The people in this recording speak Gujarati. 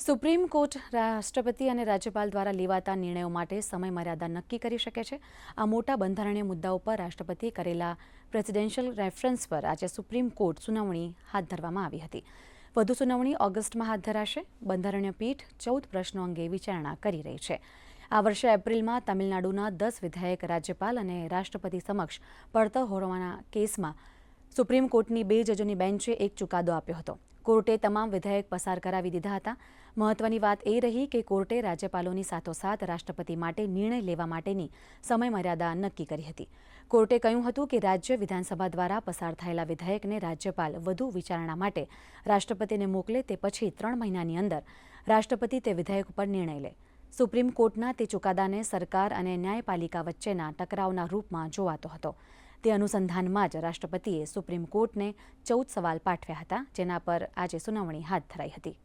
સુપ્રીમ કોર્ટ રાષ્ટ્રપતિ અને રાજ્યપાલ દ્વારા લેવાતા નિર્ણયો માટે સમયમર્યાદા નક્કી કરી શકે છે। આ મોટા બંધારણીય મુદ્દાઓ પર રાષ્ટ્રપતિએ કરેલા પ્રેસિડેન્શિયલ રેફરન્સ પર આજે સુપ્રીમ કોર્ટ સુનાવણી હાથ ધરવામાં આવી હતી। વધુ સુનાવણી ઓગસ્ટમાં હાથ ધરાશે। બંધારણીય પીઠ 14 પ્રશ્નો અંગે વિચારણા કરી રહી છે। આ વર્ષે એપ્રિલમાં તમિલનાડુના 10 વિધાયક રાજ્યપાલ અને રાષ્ટ્રપતિ સમક્ષ પડતર હોવાના કેસમાં સુપ્રીમ કોર્ટની 2 જજોની બેન્ચે એક ચુકાદો આપ્યો હતો। કોર્ટે તમામ વિધેયક પસાર કરાવી દીધા હતા। મહત્વની વાત એ રહી કે કોર્ટે રાજ્યપાલોની સાથોસાથ રાષ્ટ્રપતિ માટે નિર્ણય લેવા માટેની સમયમર્યાદા નક્કી કરી હતી। કોર્ટે કહ્યું હતું કે રાજ્ય વિધાનસભા દ્વારા પસાર થયેલા વિધેયકને રાજ્યપાલ વધુ વિચારણા માટે રાષ્ટ્રપતિને મોકલે તે પછી 3 મહિનાની અંદર રાષ્ટ્રપતિ તે વિધેયક પર નિર્ણય લે। સુપ્રીમ કોર્ટના તે ચુકાદાને સરકાર અને ન્યાયપાલિકા વચ્ચેના ટકરાવના રૂપમાં જોવાતો હતો। તે અનુસંધાનમાં જ રાષ્ટ્રપતિએ સુપ્રીમ કોર્ટને 14 સવાલ પાઠવ્યા હતા, જેના પર આજે સુનાવણી હાથ ધરાઈ હતી।